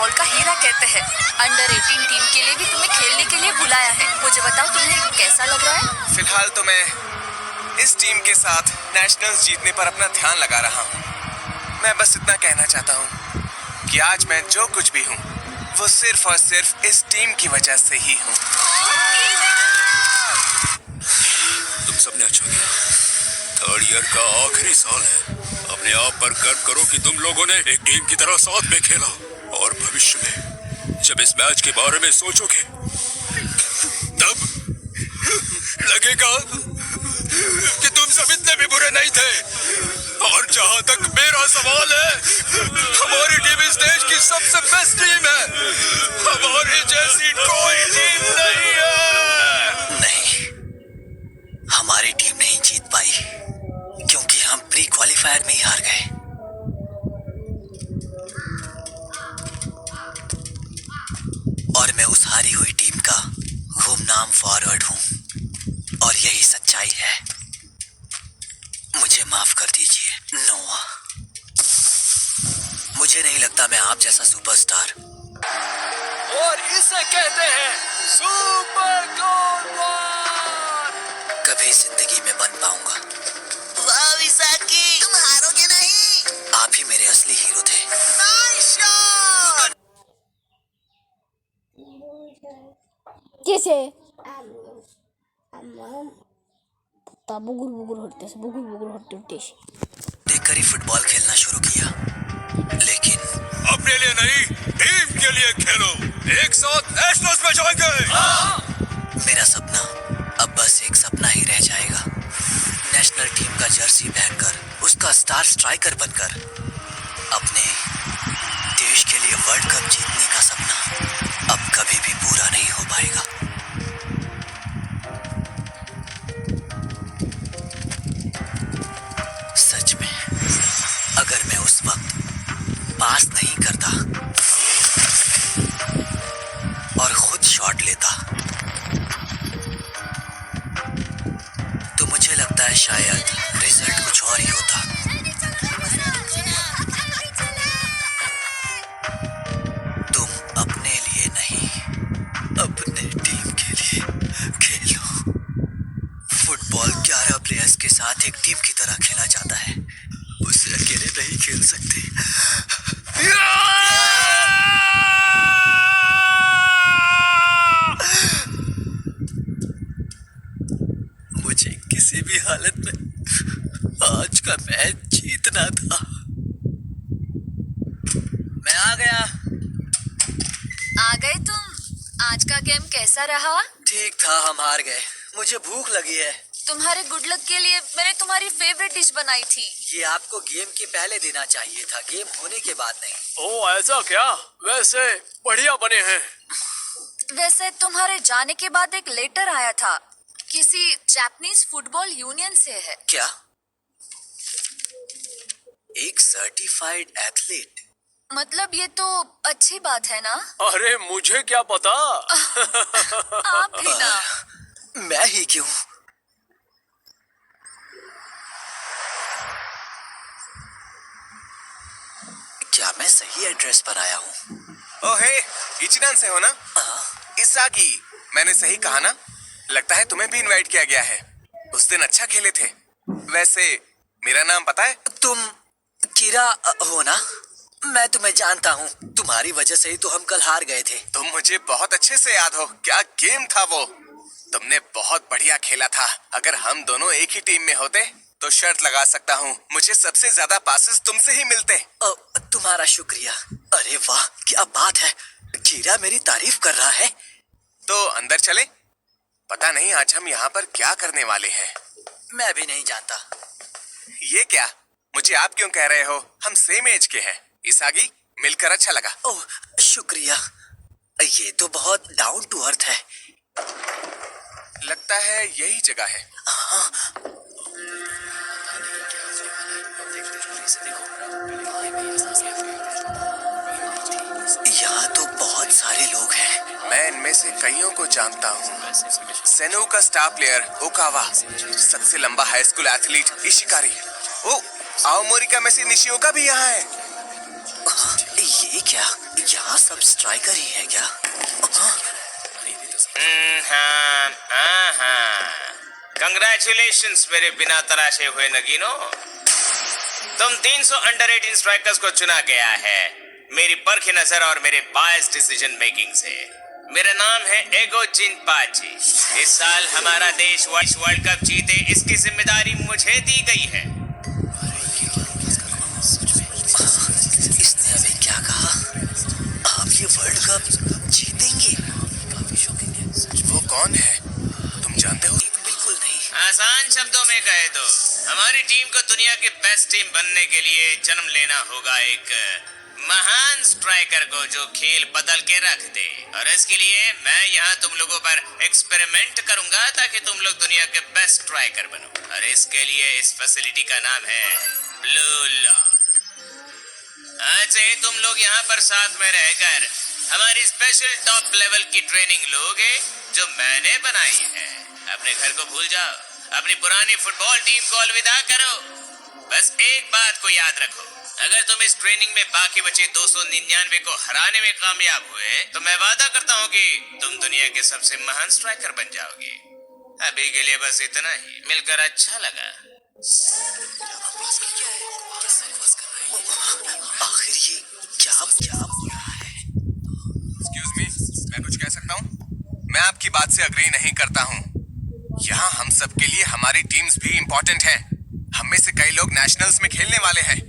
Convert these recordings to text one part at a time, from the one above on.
Football का हीरा कहते हैं। अंडर 18 टीम के लिए भी तुम्हें खेलने के लिए बुलाया है। मुझे बताओ तुम्हें कैसा लग रहा है? फिलहाल तो मैं इस टीम के साथ नेशनल्स जीतने पर अपना ध्यान लगा रहा हूँ। मैं बस इतना कहना चाहता हूँ कि आज मैं जो कुछ भी हूँ वो सिर्फ और सिर्फ इस टीम की वजह से ही हूँ। तुम सबने अच्छा किया। थर्ड ईयर का आखिरी साल है। अपने आप पर गर्व करो कि तुम लोगों ने एक टीम की तरह साथ में खेला, और भविष्य में जब इस मैच के बारे में सोचोगे तब लगेगा कि तुम सब इतने भी बुरे नहीं थे। और जहां तक मेरा सवाल है, हमारी टीम इस देश की सबसे बेस्ट टीम है। हमारी जैसी कोई टीम नहीं है। नहीं, हमारी टीम नहीं जीत पाई क्योंकि हम प्री क्वालिफायर में ही हार गए। और मैं उस हारी हुई टीम का गुमनाम फॉरवर्ड हूं, और यही सच्चाई है। मुझे माफ कर दीजिए नोआ। मुझे नहीं लगता मैं आप जैसा सुपरस्टार, और इसे कहते हैं सुपर गोल, कभी जिंदगी में बन पाऊंगा। वाह विसाकी, तुम हारोगे नहीं। आप ही मेरे असली हीरो थे। Nice shot. कैसे बुगुर बुगुर हटते देखकर ही फुटबॉल खेलना शुरू किया, लेकिन अपने लिए नहीं, टीम के लिए खेलो। एक साथ नेशनल्स में जाएंगे। मेरा सपना अब बस एक सपना ही रह जाएगा। नेशनल टीम का जर्सी पहनकर, उसका स्टार स्ट्राइकर बनकर अपने देश के लिए वर्ल्ड कप जीतने का सपना अब कभी भी पूरा नहीं हो पाएगा। सच में, अगर मैं उस वक्त पास नहीं करता और खुद शॉट लेता तो मुझे लगता है शायद रिजल्ट कुछ और ही होता। तुम अपने लिए नहीं, अपने टीम के लिए खेलो। फुटबॉल 11 प्लेयर्स के साथ एक टीम की तरह खेला जाता है। उसे अकेले नहीं खेल सकते। मुझे किसी भी हालत में आज का मैच जीतना था। मैं आ गया। आ गए तुम? आज का गेम कैसा रहा? ठीक था, हम हार गए। मुझे भूख लगी है। तुम्हारे गुड लक के लिए मैंने तुम्हारी फेवरेट डिश बनाई थी। ये आपको गेम के पहले देना चाहिए था, गेम होने के बाद नहीं। ओ ऐसा क्या? वैसे बढ़िया बने हैं। वैसे तुम्हारे जाने के बाद एक लेटर आया था, किसी जापानीज फुटबॉल यूनियन से है। क्या? एक सर्टिफाइड एथलीट? मतलब ये तो अच्छी बात है ना? अरे मुझे क्या पता। आप भी ना। मैं ही क्यों? क्या मैं सही एड्रेस पर आया हूँ? ओहे, इचिनान से हो ना? इसागी, मैंने सही कहा ना? लगता है तुम्हें भी इनवाइट किया गया है। उस दिन अच्छा खेले थे। वैसे मेरा नाम पता है? तुम किरा हो ना? मैं तुम्हें जानता हूँ। तुम्हारी वजह से ही तो हम कल हार गए थे। तुम मुझे बहुत अच्छे से याद हो। क्या गेम था वो? तुमने बहुत बढ़िया खेला था। अगर हम दोनों एक ही टीम में होते तो शर्त लगा सकता हूँ मुझे सबसे ज्यादा पासेस तुमसे ही मिलते। तुम्हारा शुक्रिया। अरे वाह, क्या बात है। कीरा मेरी तारीफ कर रहा है। तो अंदर चले? पता नहीं आज हम यहाँ पर क्या करने वाले हैं। मैं भी नहीं जानता। ये क्या? मुझे आप क्यों कह रहे हो? हम सेम एज के हैं। इसागी, मिलकर अच्छा लगा। ओह शुक्रिया। ये तो बहुत डाउन टू अर्थ है। लगता है यही जगह है। यहाँ तो बहुत सारे लोग हैं। मैं इनमें से कईयों को जानता हूँ। सेनु का स्टार प्लेयर ओकावा, सबसे लंबा हाई स्कूल एथलीट इशिकारी, ओ आओमोरी का मेसी निशिओका भी यहाँ है। ये क्या? यहाँ सब स्ट्राइकर ही है क्या? कंग्रेचुलेशंस मेरे बिना तराशे हुए नगीनो। तुम 300 अंडर 18 स्ट्राइकर्स को चुना गया है मेरी परखी नजर और मेरे बायस डिसीजन मेकिंग से। मेरा नाम है एगो जिनपाची। इस साल हमारा देश वर्ल्ड कप जीते इसकी जिम्मेदारी मुझे दी गई है। इसने अभी क्या कहा? आप ये वर्ल्ड कप जीतेंगे? वो कौन है तुम जानते हो? बिल्कुल नहीं। आसान शब्दों में कहे तो हमारी टीम को दुनिया की बेस्ट टीम बनने के लिए जन्म लेना होगा एक महान स्ट्राइकर को जो खेल बदल के रख दे। और इसके लिए मैं यहाँ तुम लोगों पर एक्सपेरिमेंट करूंगा ताकि तुम लोग दुनिया के बेस्ट स्ट्राइकर बनो। और इसके लिए इस फैसिलिटी का नाम है ब्लू लॉक। आज से तुम लोग यहाँ पर साथ में रहकर हमारी स्पेशल टॉप लेवल की ट्रेनिंग लोगे जो मैंने बनाई है। अपने घर को भूल जाओ, अपनी पुरानी फुटबॉल टीम को अलविदा करो। बस एक बात को याद रखो, अगर तुम इस ट्रेनिंग में बाकी बचे 299 को हराने में कामयाब हुए तो मैं वादा करता हूँ कि तुम दुनिया के सबसे महान स्ट्राइकर बन जाओगे। अभी के लिए बस इतना ही। मिलकर अच्छा लगा। आखिर ये क्या बोल रहा है? एक्सक्यूज मी, मैं कुछ कह सकता हूँ? मैं आपकी बात से अग्री नहीं करता हूँ। यहाँ हम सब के लिए हमारी टीम्स भी इम्पोर्टेंट हैं। हम में से कई लोग नेशनल्स में खेलने वाले हैं।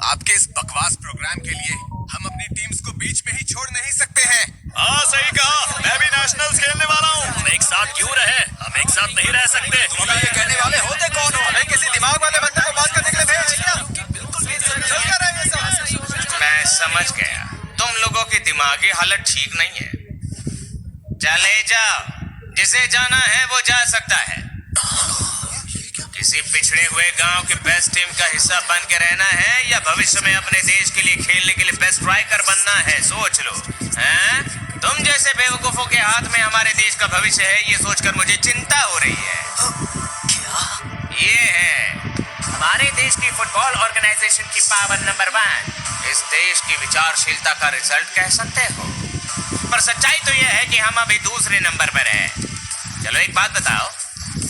आपके इस बकवास प्रोग्राम के लिए हम अपनी टीम्स को बीच में ही छोड़ नहीं सकते हैं। हाँ सही कहा, मैं भी नेशनल्स खेलने वाला हूँ। हम एक साथ क्यों रहे? हम एक साथ नहीं रह सकते। तुम हमें ये कहने वाले होते कौन हो? हमें किसी दिमाग वाले बंदे को बात करने के लिए भेज दिया। मैं समझ गया, तुम लोगों की दिमागी हालत ठीक नहीं है। चले जाओ, जिसे जाना है वो जा सकता है। किसी पिछड़े हुए गांव के बेस्ट टीम का हिस्सा बन के रहना है या भविष्य में अपने देश के लिए खेलने के लिए बेस्ट स्ट्राइकर बनना है, सोच लो। हैं? तुम जैसे बेवकूफों के हाथ में हमारे देश का भविष्य है ये सोचकर मुझे चिंता हो रही है। क्या? ये है हमारे देश की फुटबॉल ऑर्गेनाइजेशन की पावर नंबर 1। इस देश की विचारशीलता का रिजल्ट कह सकते हो। पर सच्चाई तो यह है कि हम अभी दूसरे नंबर पर हैं। चलो एक बात बताओ,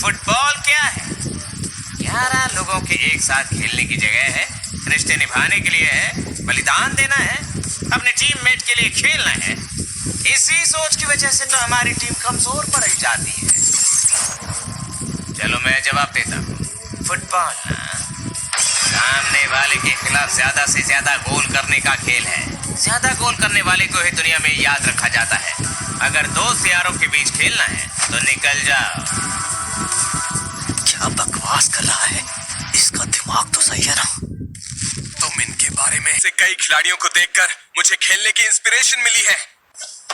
फुटबॉल क्या है? 11 लोगों के एक साथ खेलने की जगह है, रिश्ते निभाने के लिए है, बलिदान देना है, अपने टीममेट के लिए खेलना है। इसी सोच की वजह से तो हमारी टीम कमजोर पड़ जाती है। चलो मैं जवाब देता हूँ, फुटबॉल ना सामने वाले के खिलाफ ज्यादा से ज्यादा गोल करने का खेल है। ज्यादा गोल करने वाले को ही दुनिया में याद रखा जाता है। अगर दोस्त यारों के बीच खेलना है तो निकल जाओ। क्या बकवास कर रहा है? इसका दिमाग तो सही है ना? तुम इनके बारे में से कई खिलाड़ियों को देखकर मुझे खेलने की इंस्पिरेशन मिली है।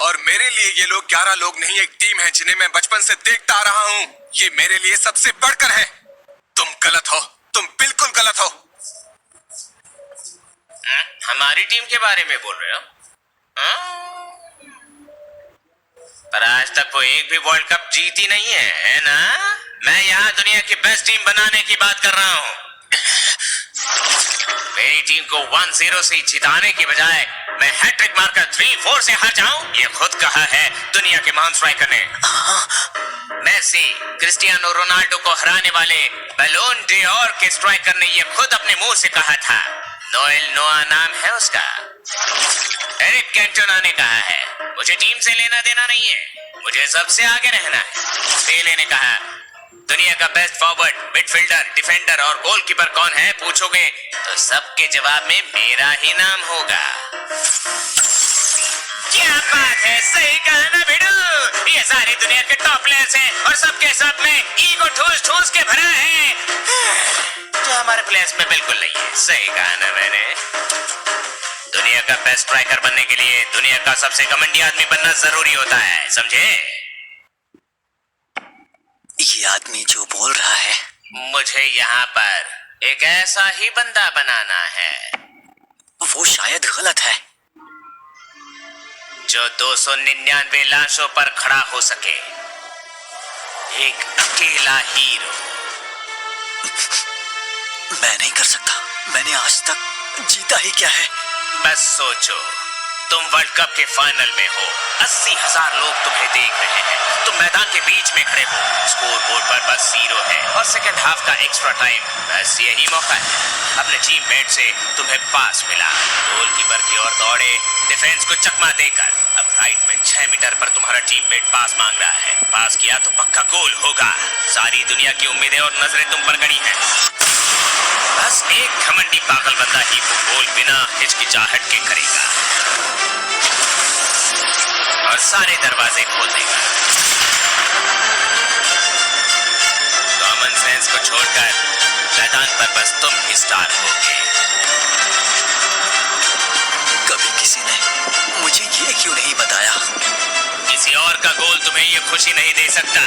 और मेरे लिए ये लोग 11 लोग नहीं, एक टीम है जिन्हें मैं बचपन से देखता आ रहा हूँ। ये मेरे लिए सबसे बढ़कर है। तुम गलत हो, तुम बिल्कुल गलत हो। हमारी टीम के बारे में बोल रहे हो? पर आज तक वो एक भी वर्ल्ड कप जीती नहीं है ना? मैं यहाँ दुनिया की बेस्ट टीम बनाने की बात कर रहा हूँ। मेरी टीम को 1-0 से जिताने की बजाय मैं हैट्रिक मारकर 3-4 से हार जाऊं, ये खुद कहा है दुनिया के महान स्ट्राइकर ने। मेसी, क्रिस्टियानो रोनाल्डो को हराने वाले बैलोन ड'ओर के स्ट्राइकर ने ये खुद अपने मुंह से कहा था। नोएल नोआ नाम है उसका। एरिक कैंटोना ने कहा है, मुझे टीम से लेना देना नहीं है, मुझे सबसे आगे रहना है। पेले ने कहा, दुनिया का बेस्ट फॉरवर्ड, मिडफील्डर, डिफेंडर और गोलकीपर कौन है पूछोगे तो सबके जवाब में मेरा ही नाम होगा। क्या बात है, सही कहा ना भिड़ू? ये सारी दुनिया के टॉप प्लेयर्स हैं और सबके सब में ईगो ठूस ठूस के भरा है, जो हमारे प्लेयर्स में बिल्कुल नहीं है। सही कहा ना मैंने? दुनिया का बेस्ट स्ट्राइकर बनने के लिए दुनिया का सबसे घमंडी आदमी बनना जरूरी होता है, समझे? ये आदमी जो बोल रहा है, मुझे यहाँ पर एक ऐसा ही बंदा बनाना है वो शायद गलत है। जो 299 लाशों पर खड़ा हो सके, एक अकेला हीरो। मैं नहीं कर सकता। मैंने आज तक जीता ही क्या है? बस सोचो, तुम वर्ल्ड कप के फाइनल में हो, 80,000 लोग तुम्हें देख रहे हैं, तुम मैदान के बीच में खड़े हो, स्कोर बोर्ड पर बस 0 है और सेकंड हाफ का एक्स्ट्रा टाइम, बस यही मौका है। अपने टीममेट से तुम्हें पास मिला, गोलकीपर की ओर दौड़े, डिफेंस को चकमा देकर अब राइट में 6 मीटर पर तुम्हारा टीममेट पास मांग रहा है, पास किया तो पक्का गोल होगा। सारी दुनिया की उम्मीदें और नजरें तुम पर गड़ी हैं। बस एक घमंडी पागल बंदा ही वो गोल बिना हिचकिचाहट के करेगा और सारे दरवाजे खोल देगा। कॉमन सेंस को छोड़कर मैदान पर बस तुम ही स्टार होगे। कभी किसी ने मुझे ये क्यों नहीं बताया? किसी और का गोल तुम्हें ये खुशी नहीं दे सकता,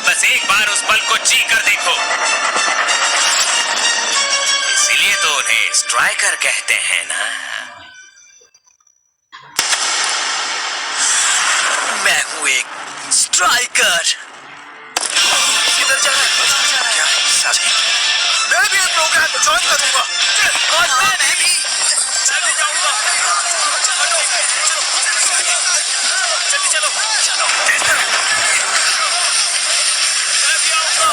बस एक बार उस पल को जी कर देखो। इसीलिए तो उन्हें स्ट्राइकर कहते हैं ना। मैं हूँ एक स्ट्राइकर। किधर जा रहा है? क्या साथी? मैं भी ये प्रोग्राम ज्वाइन करूंगा और मैं भी जाऊंगा। जल्दी चलो, चलो। मैं भी आऊंगा।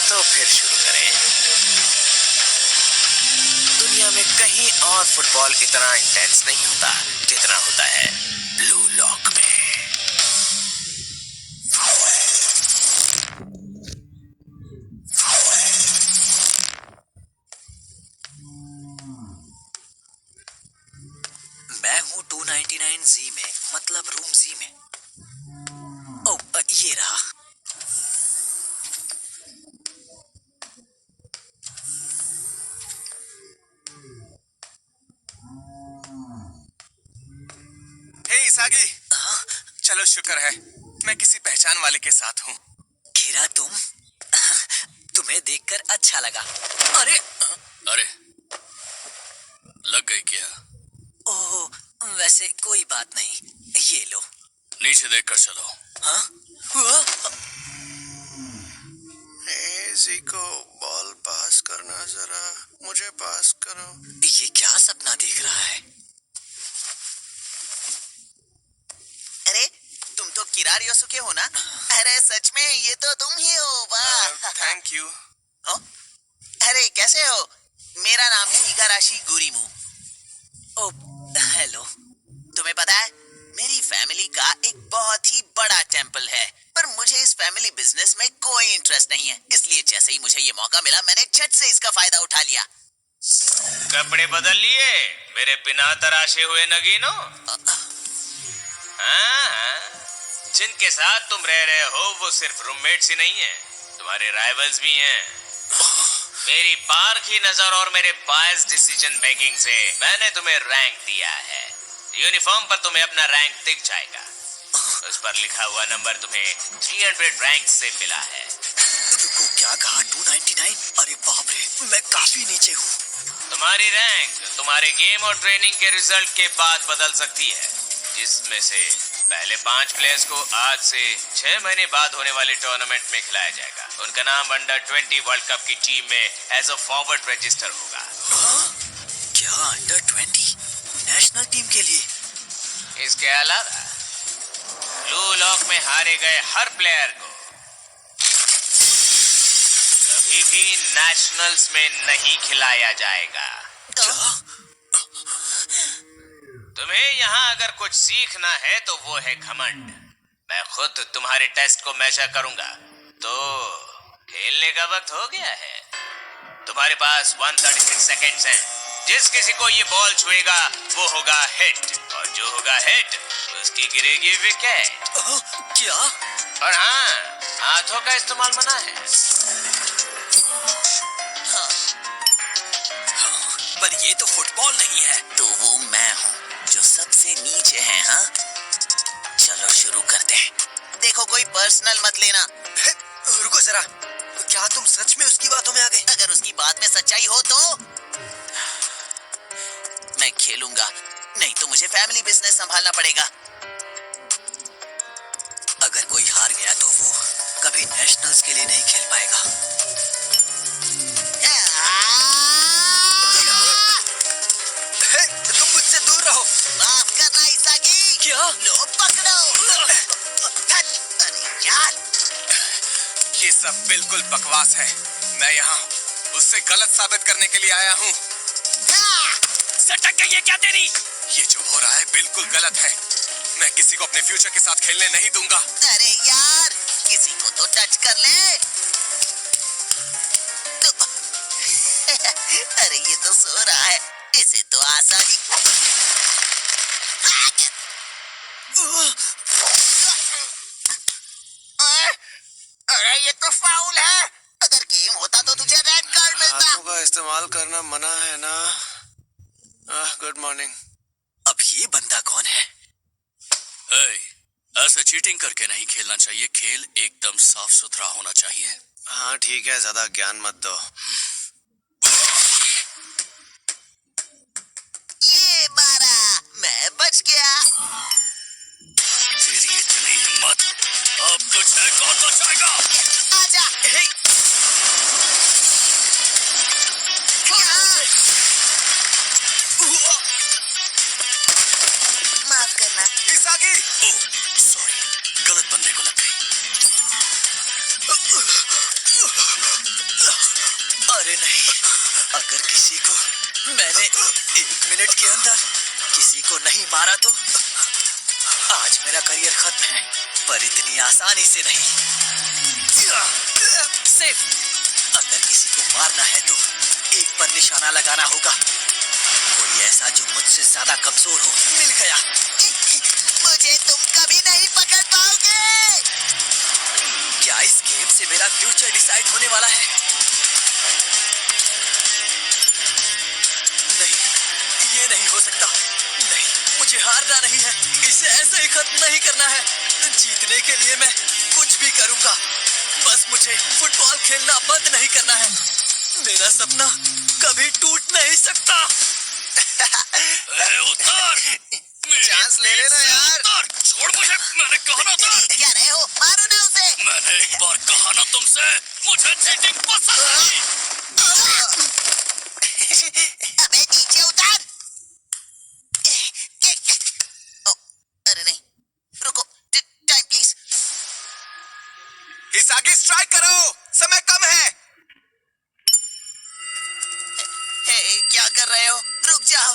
तो फिर शुरू करें। दुनिया में कहीं और फुटबॉल इतना इंटेंस नहीं होता जितना होता है ब्लू लॉक में। मैं हूँ 299Z में, मतलब रूम Z में। ओ, ये रहा। हे इसागी, चलो शुक्र है मैं किसी पहचान वाले के साथ हूँ। कीरा, तुम्हें देखकर अच्छा लगा। अरे अरे लग गई क्या? ओह, वैसे कोई बात नहीं, ये लो। नीचे देखकर चलो। हाँ? को बॉल पास करना, जरा मुझे पास करो। ये क्या सपना देख रहा है? अरे तुम तो किरार योसुके हो ना? अरे सच में ये तो तुम ही हो। वाह, थैंक यू। अरे कैसे हो? मेरा नाम है इगाराशी गुरीमू। ओ, हेलो। तुम्हें पता है मेरी फैमिली का एक बहुत ही बड़ा टेंपल है, पर मुझे इस फैमिली बिजनेस में कोई इंटरेस्ट नहीं है, इसलिए जैसे ही मुझे ये मौका मिला मैंने झट से इसका फायदा उठा लिया। कपड़े बदल लिए मेरे बिना तराशे हुए नगीनो। हाँ, जिनके साथ तुम रह रहे हो वो सिर्फ रूममेट्स ही नहीं है, तुम्हारे राइवल्स भी हैं। मेरी पारखी नजर और मेरे बायस डिसीजन मेकिंग से मैंने तुम्हें रैंक दिया है। यूनिफॉर्म पर तुम्हें अपना रैंक दिख जाएगा, उस पर लिखा हुआ नंबर तुम्हें 300 रैंक से मिला है। तुमको क्या कहा? 299? अरे बाप रे, मैं काफी नीचे हूँ। तुम्हारी रैंक तुम्हारे गेम और ट्रेनिंग के रिजल्ट के बाद बदल सकती है, जिसमें से पहले 5 प्लेयर्स को आज से 6 महीने बाद होने वाले टूर्नामेंट में खिलाया जाएगा। उनका नाम अंडर 20 वर्ल्ड कप की टीम में एज अ फॉरवर्ड रजिस्टर होगा। क्या अंडर 20 नेशनल टीम के लिए? इसके अलावा ब्लू लॉक में हारे गए हर प्लेयर को कभी भी नेशनल्स में नहीं खिलाया जाएगा। तुम्हें यहाँ अगर कुछ सीखना है तो वो है घमंड। मैं खुद तुम्हारे टेस्ट को मेजर करूंगा, तो खेलने का वक्त हो गया है। तुम्हारे पास 136 सेकेंड्स हैं। जिस किसी को ये बॉल छुएगा वो होगा हिट, और जो होगा हिट उसकी गिरेगी विकेट। क्या? और हाँ, हाथों का इस्तेमाल मना है। पर ये तो फुटबॉल नहीं है। तो वो मैं हूँ जो सबसे नीचे है। हाँ, चलो शुरू करते हैं। देखो कोई पर्सनल मत लेना। रुको जरा, क्या तुम सच में उसकी बातों में आ गए? अगर उसकी बात में सच्चाई हो तो मैं खेलूंगा, नहीं तो मुझे फैमिली बिजनेस संभालना पड़ेगा। अगर कोई हार गया तो वो कभी नेशनल्स के लिए नहीं खेल पाएगा। लो पकड़ो। अरे यार, ये सब बिल्कुल बकवास है। मैं यहाँ उससे गलत साबित करने के लिए आया हूँ। सटक गई है क्या तेरी? ये जो हो रहा है बिल्कुल गलत है। मैं किसी को अपने फ्यूचर के साथ खेलने नहीं दूंगा। अरे यार, किसी को तो टच कर ले। अरे ये तो सो रहा है, इसे तो आसानी। अरे ये तो फाउल है। अगर गेम होता तो तुझे रेड कार्ड मिलता। हाथों का इस्तेमाल करना मना है ना। Good morning. अब ये बंदा कौन है? ऐसे चीटिंग करके नहीं खेलना चाहिए। खेल एकदम साफ सुथरा होना चाहिए। हाँ ठीक है, ज्यादा ज्ञान मत दो। ये मारा, मैं बच गया। तेरी इतनी हिम्मत, अब तुझे कौन बचाएगा? आजा। माफ करना। इसागी! सॉरी, गलत बंदे को लग गई। अरे नहीं, अगर किसी को मैंने 1 मिनट के अंदर किसी को नहीं मारा तो आज मेरा करियर खत्म है, पर इतनी आसानी से नहीं। सिर्फ अगर किसी को मारना है तो एक पर निशाना लगाना होगा, कोई ऐसा जो मुझसे ज्यादा कमजोर हो। मिल गया। मुझे तुम कभी नहीं पकड़ पाओगे। क्या इस गेम से मेरा फ्यूचर डिसाइड होने वाला है? नहीं, ये नहीं हो सकता। नहीं, मुझे हारना नहीं है। इसे ऐसे ही खत्म नहीं करना है। जीतने के लिए मैं कुछ भी करूंगा। बस मुझे फुटबॉल खेलना बंद नहीं करना है। मेरा सपना कभी टूट नहीं सकता। उतार! चांस ले लेना यार। उतार! छोड़ मुझे, मैंने कहा ना था। देख क्या रहे हो, मारो ना उसे। मैंने एक बार कहा ना तुमसे, मुझे चीटिंग पसंद नहीं। अबे नीचे उतार। ओ, अरे नहीं, रुको, टाइम प्लीज। इसागी स्ट्राइक करो, समय कम है। हे, क्या कर रहे हो? रुक जाओ,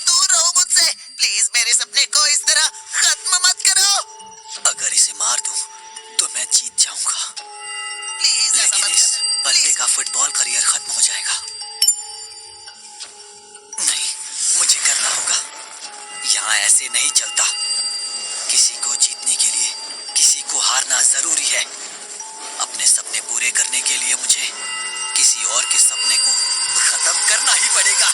दूर रहो मुझसे। प्लीज मेरे सपने को इस तरह खत्म मत करो। अगर इसे मार दूं तो मैं जीत जाऊंगा, प्लीज ऐसा लेकिन मत इस करना। बंदे प्लीज। का फुटबॉल करियर खत्म हो जाएगा। नहीं, मुझे करना होगा। यहाँ ऐसे नहीं चलता। किसी को जीतने के लिए किसी को हारना जरूरी है। अपने सपने पूरे करने के लिए मुझे किसी और के सपने को खत्म करना ही पड़ेगा।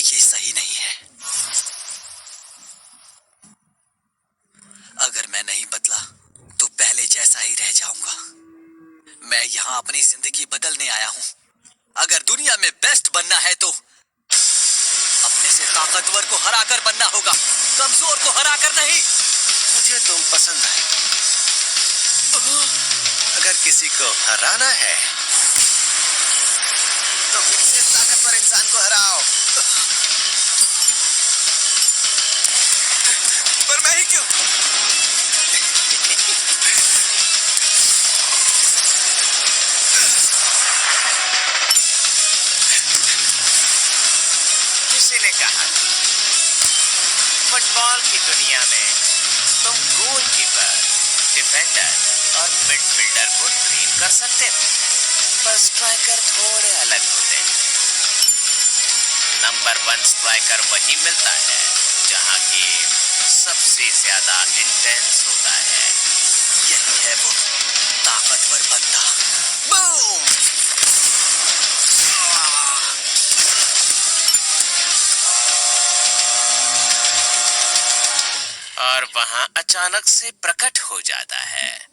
ये सही नहीं है। अगर मैं नहीं बदला तो पहले जैसा ही रह जाऊंगा। मैं यहाँ अपनी जिंदगी बदलने आया हूँ। अगर दुनिया में बेस्ट बनना है तो अपने से ताकतवर को हराकर बनना होगा, कमजोर को हराकर नहीं। मुझे तुम पसंद आए। अगर किसी को हराना है तो मुझसे ताकतवर इंसान को हराओ। पर मैं ही क्यों? किसी ने कहा फुटबॉल की दुनिया में तुम गोलकीपर, डिफेंडर और मिडफील्डर को ट्रेन कर सकते हो, पर स्ट्राइकर थोड़े अलग होते हैं। नंबर 1 स्ट्राइकर वही मिलता है जहां गेम सबसे ज्यादा इंटेंस होता है। यही है वो ताकतवर बंदा। बूम! और वहां अचानक से प्रकट हो जाता है।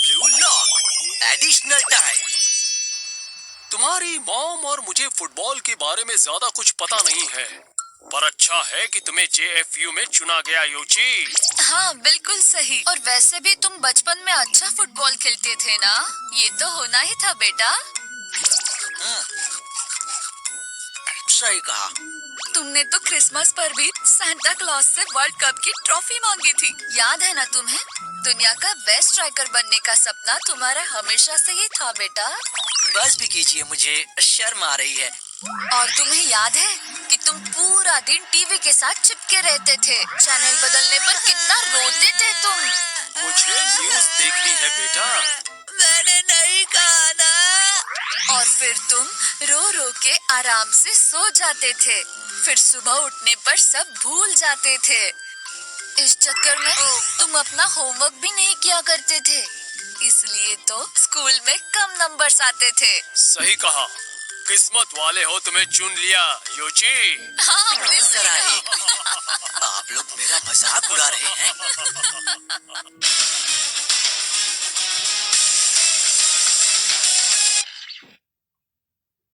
Blue lock additional time. तुम्हारी मॉम और मुझे फुटबॉल के बारे में ज्यादा कुछ पता नहीं है, पर अच्छा है कि तुम्हें JFU में चुना गया योची। हाँ बिल्कुल सही। और वैसे भी तुम बचपन में अच्छा फुटबॉल खेलते थे ना, ये तो होना ही था बेटा। सही कहा। तुमने तो क्रिसमस पर भी सांता क्लॉज से वर्ल्ड कप की ट्रॉफी मांगी थी, याद है ना तुम्हें? दुनिया का बेस्ट स्ट्राइकर बनने का सपना तुम्हारा हमेशा से ही था बेटा। बस भी कीजिए, मुझे शर्म आ रही है। और तुम्हें याद है कि तुम पूरा दिन टीवी के साथ चिपके रहते थे, चैनल बदलने पर कितना रोते थे तुम। मुझे न्यूज़ देखनी है बेटा। मैंने नहीं कहा ना। और फिर तुम रो रो के आराम से सो जाते थे, फिर सुबह उठने पर सब भूल जाते थे। इस चक्कर में तुम अपना होमवर्क भी नहीं किया करते थे, इसलिए तो स्कूल में कम नंबर्स आते थे। सही कहा, किस्मत वाले हो, तुम्हें चुन लिया योची। हाँ, जरा एक, आप लोग मेरा मजाक उड़ा रहे हैं।